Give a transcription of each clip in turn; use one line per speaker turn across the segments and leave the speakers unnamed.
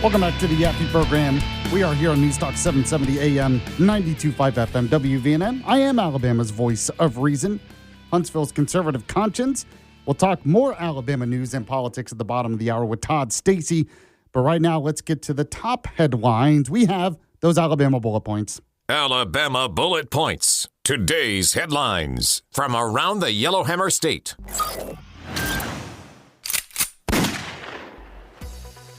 Welcome back to the Yaffee program. We are here on News Talk 770 AM, 92.5 FM, WVNN. I am Alabama's voice of reason, Huntsville's conservative conscience. We'll talk more Alabama news and politics at the bottom of the hour with Todd Stacy. But right now, let's get to the top headlines. We have those Alabama bullet points.
Alabama bullet points. Today's headlines from around the Yellowhammer State.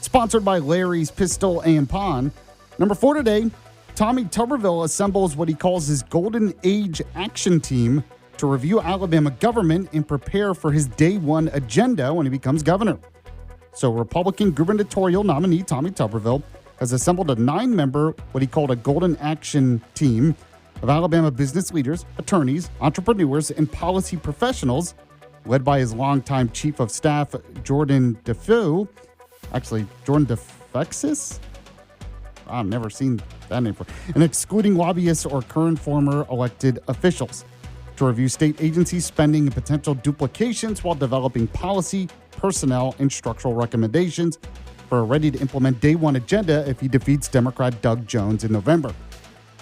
Sponsored by Larry's Pistol and Pawn. Number 4 today, Tommy Tuberville assembles what he calls his Golden Age Action Team to review Alabama government and prepare for his day one agenda when he becomes governor. So Republican gubernatorial nominee Tommy Tuberville has assembled a 9-member, what he called a Golden Action Team of Alabama business leaders, attorneys, entrepreneurs, and policy professionals, led by his longtime chief of staff, Jordan DeFexis. I've never seen that name before. And excluding lobbyists or current former elected officials to review state agency spending and potential duplications while developing policy, personnel, and structural recommendations for a ready-to-implement day one agenda if he defeats Democrat Doug Jones in November.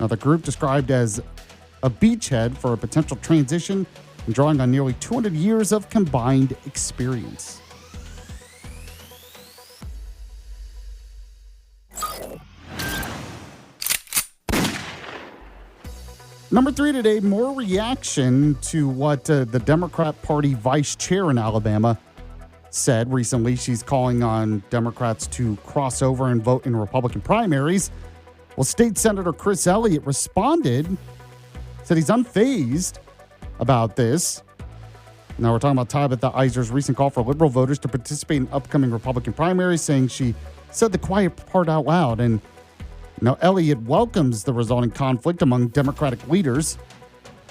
Now, the group described as a beachhead for a potential transition and drawing on nearly 200 years of combined experience. Number 3 today, more reaction to what the Democrat Party vice chair in Alabama said recently. She's calling on Democrats to cross over and vote in Republican primaries. Well, State Senator Chris Elliott responded, said he's unfazed about this. Now we're talking about Tabitha Eiser's recent call for liberal voters to participate in upcoming Republican primaries, saying she said the quiet part out loud. And now, Elliott welcomes the resulting conflict among Democratic leaders.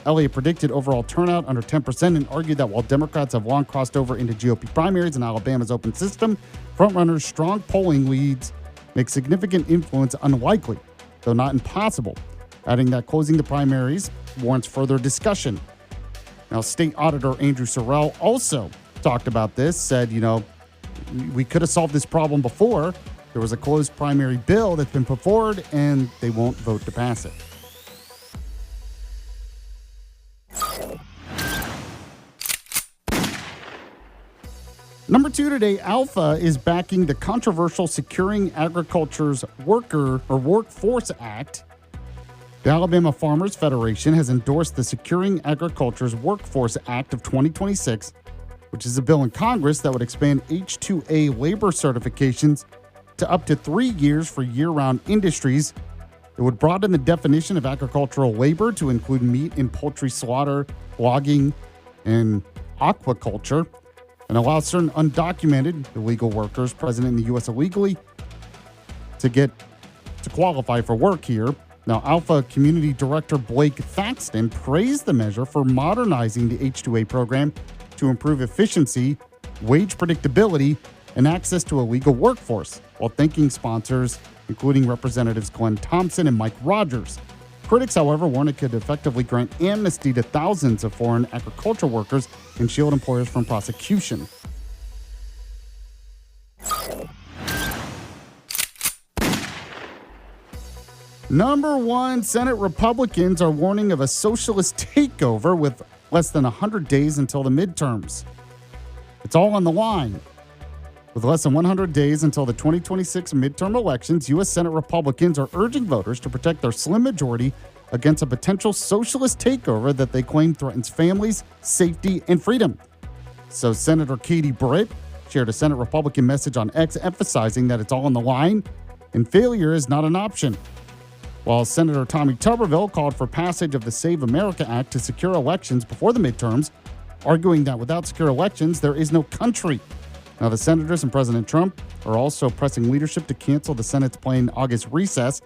Elliott predicted overall turnout under 10% and argued that while Democrats have long crossed over into GOP primaries in Alabama's open system, frontrunners' strong polling leads make significant influence unlikely, though not impossible, adding that closing the primaries warrants further discussion. Now, State Auditor Andrew Sorrell also talked about this, said, we could have solved this problem before. There was a closed primary bill that's been put forward, and they won't vote to pass it. Number 2 today, Alpha is backing the controversial Securing Agriculture's Workforce Act. The Alabama Farmers Federation has endorsed the Securing Agriculture's Workforce Act of 2026, which is a bill in Congress that would expand H-2A labor certifications to up to 3 years for year-round industries. It would broaden the definition of agricultural labor to include meat and poultry slaughter, logging, and aquaculture, and allow certain undocumented illegal workers present in the U.S. illegally to qualify for work here. Now, Alpha Community Director Blake Thaxton praised the measure for modernizing the H-2A program to improve efficiency, wage predictability, and access to a legal workforce, while thanking sponsors, including Representatives Glenn Thompson and Mike Rogers. Critics, however, warned it could effectively grant amnesty to thousands of foreign agriculture workers and shield employers from prosecution. Number 1, Senate Republicans are warning of a socialist takeover with less than 100 days until the midterms. It's all on the line. With less than 100 days until the 2026 midterm elections, U.S. Senate Republicans are urging voters to protect their slim majority against a potential socialist takeover that they claim threatens families, safety, and freedom. So Senator Katie Britt shared a Senate Republican message on X emphasizing that it's all on the line and failure is not an option. While Senator Tommy Tuberville called for passage of the Save America Act to secure elections before the midterms, arguing that without secure elections, there is no country. Now, the senators and President Trump are also pressing leadership to cancel the Senate's planned August recess,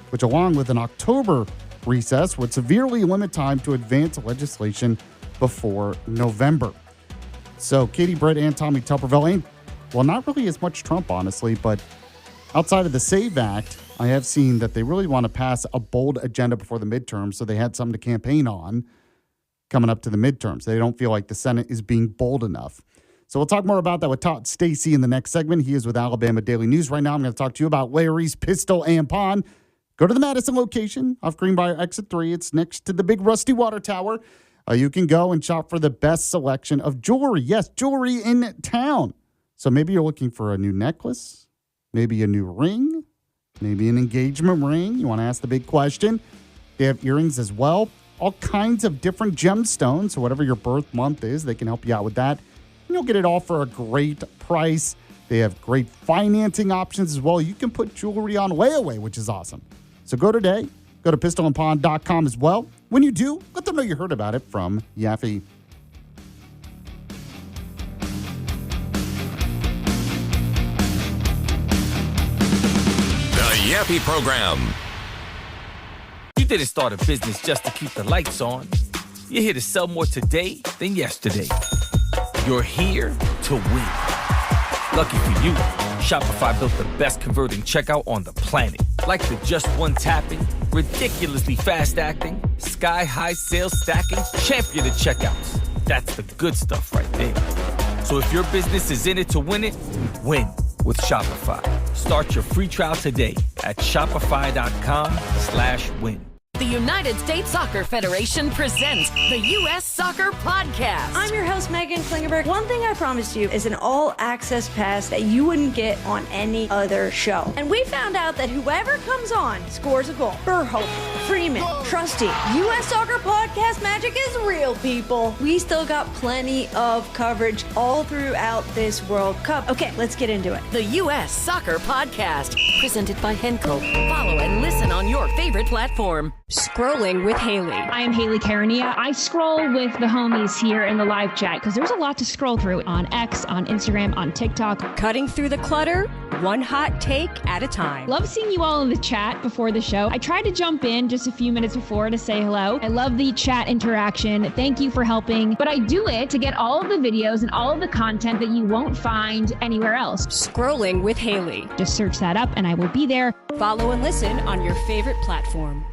which, along with an October recess, would severely limit time to advance legislation before November. So Katie Britt and Tommy Tuberville ain't, well, not really as much Trump, honestly, but outside of the SAVE Act, I have seen that they really want to pass a bold agenda before the midterms, so they had something to campaign on coming up to the midterms. They don't feel like the Senate is being bold enough. So we'll talk more about that with Todd Stacy in the next segment. He is with Alabama Daily News. Right now, I'm going to talk to you about Larry's Pistol and Pawn. Go to the Madison location off Greenbrier Exit 3. It's next to the big rusty water tower. You can go and shop for the best selection of jewelry. Yes, jewelry in town. So maybe you're looking for a new necklace, maybe a new ring, maybe an engagement ring. You want to ask the big question. They have earrings as well. All kinds of different gemstones. So whatever your birth month is, they can help you out with that. And you'll get it all for a great price. They have great financing options as well. You can put jewelry on layaway, which is awesome. So go today. Go to pistolandpawn.com as well. When you do, let them know you heard about it from Yaffee.
The Yaffee Program.
You didn't start a business just to keep the lights on. You're here to sell more today than yesterday. You're here to win. Lucky for you, Shopify built the best converting checkout on the planet. Like the just one tapping, ridiculously fast acting, sky-high sales stacking, champion of checkouts. That's the good stuff right there. So if your business is in it to win it, win with Shopify. Start your free trial today at shopify.com/win.
The United States Soccer Federation presents the U.S. Soccer Podcast.
I'm your host, Megan Klingerberg. One thing I promised you is an all-access pass that you wouldn't get on any other show. And we found out that whoever comes on scores a goal. Burhope, Freeman, Trusty. U.S. Soccer Podcast magic is real, people. We still got plenty of coverage all throughout this World Cup. Okay, let's get into it.
The U.S. Soccer Podcast, presented by Henco. Follow and listen on your favorite platform.
Scrolling with Haley.
I am Haley Karania. I scroll with the homies here in the live chat because there's a lot to scroll through on X, on Instagram, on TikTok.
Cutting through the clutter, one hot take at a time.
Love seeing you all in the chat before the show. I tried to jump in just a few minutes before to say hello. I love the chat interaction. Thank you for helping. But I do it to get all of the videos and all of the content that you won't find anywhere else.
Scrolling with Haley.
Just search that up and I will be there.
Follow and listen on your favorite platform.